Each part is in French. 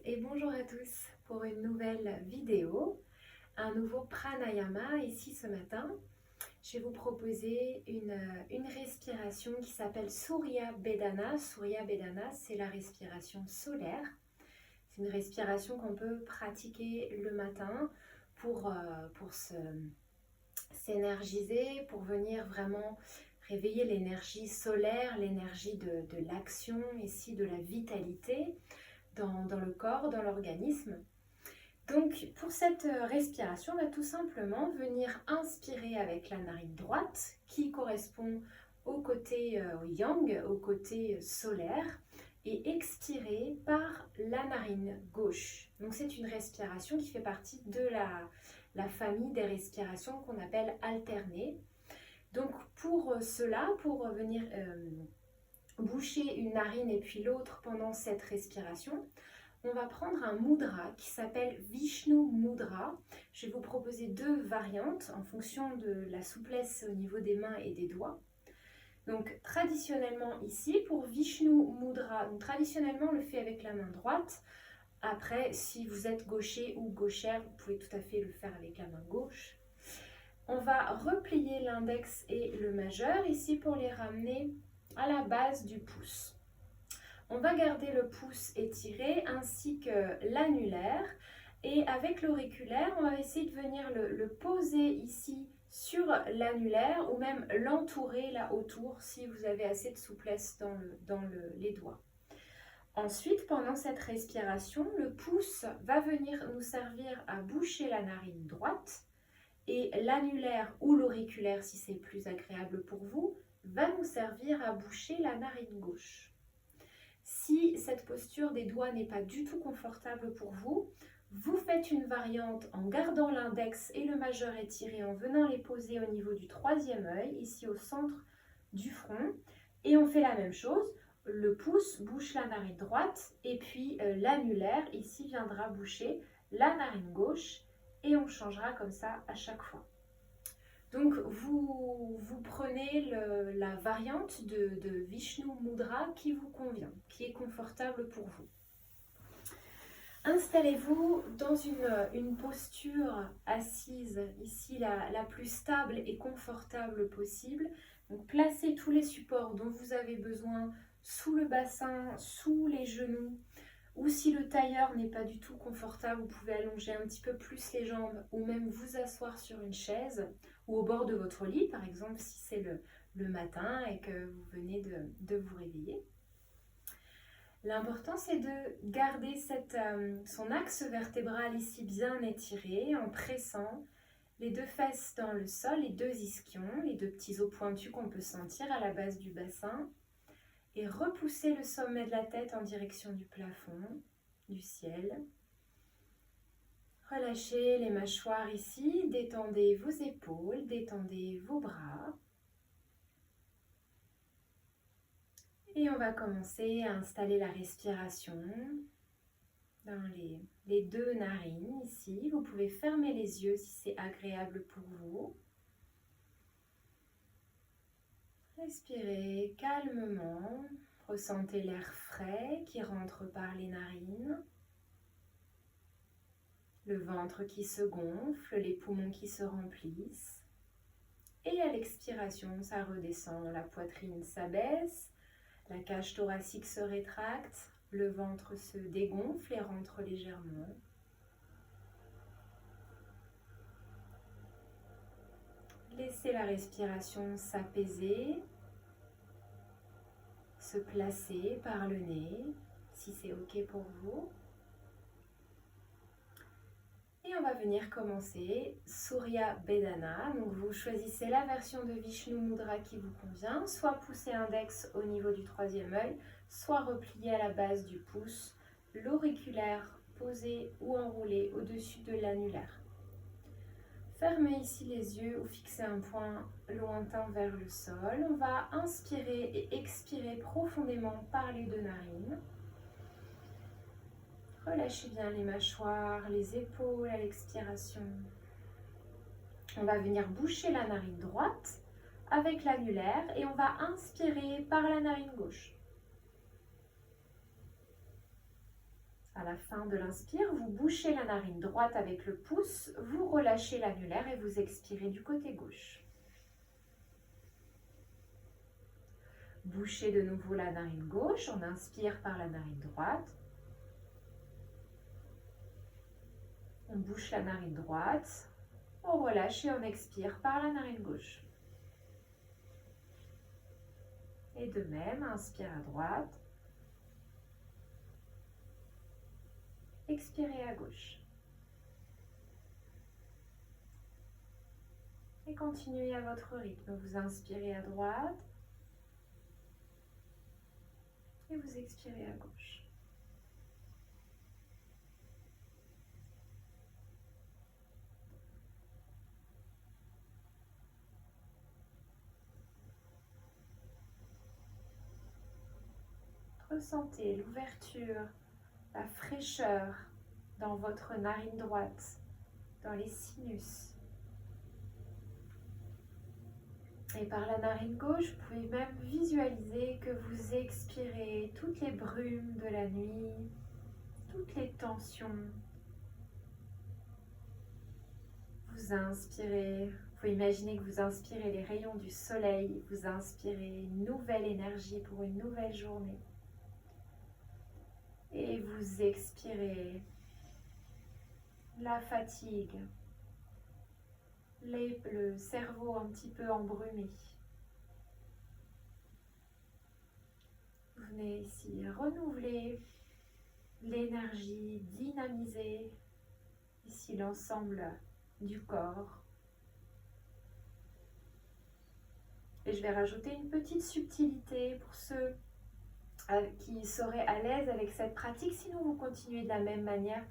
et bonjour à tous pour une nouvelle vidéo, un nouveau pranayama ici ce matin. Je vais vous proposer une respiration qui s'appelle Surya Bedana. Surya Bedana, c'est la respiration solaire. C'est une respiration qu'on peut pratiquer le matin pour s'énergiser, pour venir vraiment réveiller l'énergie solaire, l'énergie de l'action, ici de la vitalité dans le corps, dans l'organisme. Donc pour cette respiration, on va tout simplement venir inspirer avec la narine droite qui correspond au côté yang, au côté solaire, et expirer par la narine gauche. Donc c'est une respiration qui fait partie de la famille des respirations qu'on appelle alternées. Donc pour cela, pour venir boucher une narine et puis l'autre pendant cette respiration, on va prendre un mudra qui s'appelle Vishnu Mudra. Je vais vous proposer deux variantes en fonction de la souplesse au niveau des mains et des doigts. Donc traditionnellement ici, pour Vishnu Mudra, donc traditionnellement on le fait avec la main droite. Après, si vous êtes gaucher ou gauchère, vous pouvez tout à fait le faire avec la main gauche. On va replier l'index et le majeur ici pour les ramener à la base du pouce. On va garder le pouce étiré ainsi que l'annulaire, et avec l'auriculaire, on va essayer de venir le poser ici sur l'annulaire ou même l'entourer là autour si vous avez assez de souplesse dans les doigts. Ensuite, pendant cette respiration, le pouce va venir nous servir à boucher la narine droite et l'annulaire ou l'auriculaire, si c'est plus agréable pour vous, va nous servir à boucher la narine gauche. Si cette posture des doigts n'est pas du tout confortable pour vous, vous faites une variante en gardant l'index et le majeur étiré, en venant les poser au niveau du troisième œil, ici au centre du front. Et on fait la même chose, le pouce bouche la narine droite et puis l'annulaire ici viendra boucher la narine gauche, et on changera comme ça à chaque fois. Donc vous prenez la variante de Vishnu Mudra qui vous convient, qui est confortable pour vous. Installez-vous dans une posture assise, ici la plus stable et confortable possible. Donc placez tous les supports dont vous avez besoin sous le bassin, sous les genoux. Ou si le tailleur n'est pas du tout confortable, vous pouvez allonger un petit peu plus les jambes ou même vous asseoir sur une chaise ou au bord de votre lit, par exemple si c'est le matin et que vous venez de vous réveiller. L'important c'est de garder son axe vertébral ici bien étiré en pressant les deux fesses dans le sol, les deux ischions, les deux petits os pointus qu'on peut sentir à la base du bassin. Et repoussez le sommet de la tête en direction du plafond, du ciel. Relâchez les mâchoires ici, détendez vos épaules, détendez vos bras. Et on va commencer à installer la respiration dans les deux narines ici. Vous pouvez fermer les yeux si c'est agréable pour vous. Respirez calmement, ressentez l'air frais qui rentre par les narines, le ventre qui se gonfle, les poumons qui se remplissent. Et à l'expiration, ça redescend, la poitrine s'abaisse, la cage thoracique se rétracte, le ventre se dégonfle et rentre légèrement. Laissez la respiration s'apaiser, se placer par le nez, si c'est OK pour vous. Et on va venir commencer Surya Bedana. Donc vous choisissez la version de Vishnu Mudra qui vous convient, soit pousser index au niveau du troisième œil, soit replié à la base du pouce, l'auriculaire posé ou enroulé au-dessus de l'annulaire. Fermez ici les yeux ou fixez un point lointain vers le sol. On va inspirer et expirer profondément par les deux narines. Relâchez bien les mâchoires, les épaules à l'expiration. On va venir boucher la narine droite avec l'annulaire et on va inspirer par la narine gauche. À la fin de l'inspire, vous bouchez la narine droite avec le pouce, vous relâchez l'annulaire et vous expirez du côté gauche. Bouchez de nouveau la narine gauche, on inspire par la narine droite. On bouche la narine droite, on relâche et on expire par la narine gauche. Et de même, inspire à droite, expirez à gauche. Et continuez à votre rythme. Vous inspirez à droite et vous expirez à gauche. Ressentez l'ouverture, la fraîcheur dans votre narine droite, dans les sinus. Et par la narine gauche, vous pouvez même visualiser que vous expirez toutes les brumes de la nuit, toutes les tensions. Vous inspirez, vous pouvez imaginer que vous inspirez les rayons du soleil, vous inspirez une nouvelle énergie pour une nouvelle journée. Et vous expirez la fatigue, le cerveau un petit peu embrumé. Vous venez ici renouveler l'énergie, dynamiser ici l'ensemble du corps. Et je vais rajouter une petite subtilité pour ceux qui seraient à l'aise avec cette pratique. Sinon, vous continuez de la même manière.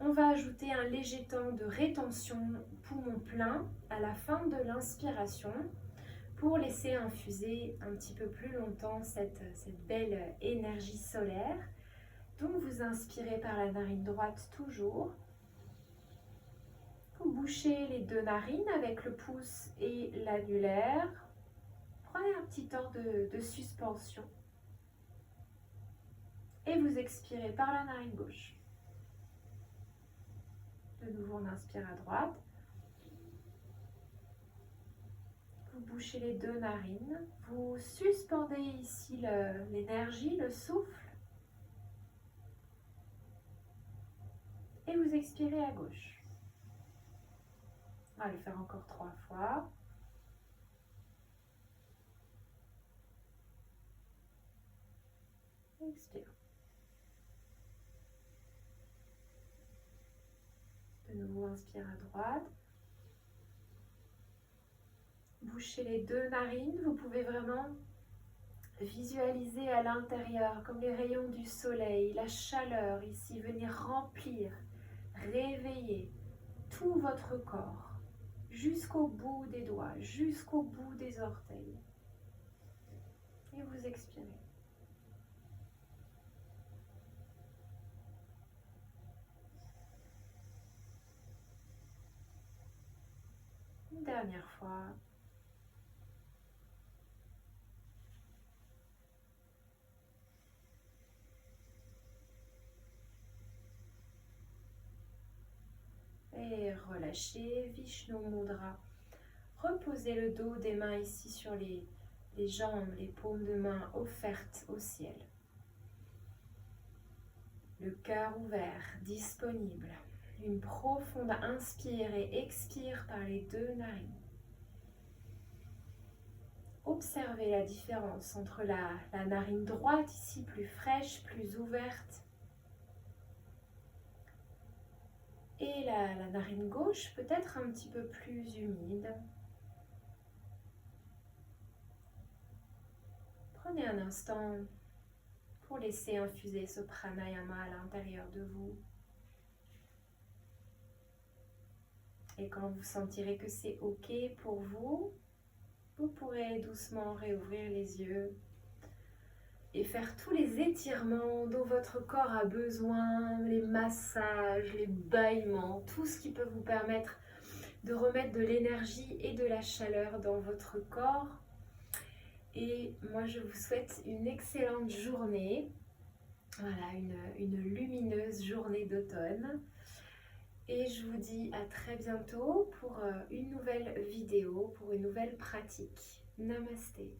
On va ajouter un léger temps de rétention poumon plein à la fin de l'inspiration pour laisser infuser un petit peu plus longtemps cette belle énergie solaire. Donc vous inspirez par la narine droite toujours. Vous bouchez les deux narines avec le pouce et l'annulaire. Prenez un petit temps de suspension. Et vous expirez par la narine gauche. De nouveau, on inspire à droite. Vous bouchez les deux narines. Vous suspendez ici l'énergie, le souffle. Et vous expirez à gauche. On va le faire encore 3 fois. Expire. De nouveau, inspire à droite. Bouchez les deux narines. Vous pouvez vraiment visualiser à l'intérieur, comme les rayons du soleil, la chaleur ici, venir remplir, réveiller tout votre corps, jusqu'au bout des doigts, jusqu'au bout des orteils. Et vous expirez. Une dernière fois. Et relâchez, Vishnu Mudra. Reposez le dos des mains ici sur les jambes, les paumes de main offertes au ciel. Le cœur ouvert, disponible. Une profonde inspire et expire par les deux narines. Observez la différence entre la narine droite ici, plus fraîche, plus ouverte, et la narine gauche, peut-être un petit peu plus humide. Prenez un instant pour laisser infuser ce pranayama à l'intérieur de vous. Et quand vous sentirez que c'est OK pour vous, vous pourrez doucement réouvrir les yeux et faire tous les étirements dont votre corps a besoin, les massages, les bâillements, tout ce qui peut vous permettre de remettre de l'énergie et de la chaleur dans votre corps. Et moi, je vous souhaite une excellente journée Voilà, une lumineuse journée d'automne. Et je vous dis à très bientôt pour une nouvelle vidéo, pour une nouvelle pratique. Namasté.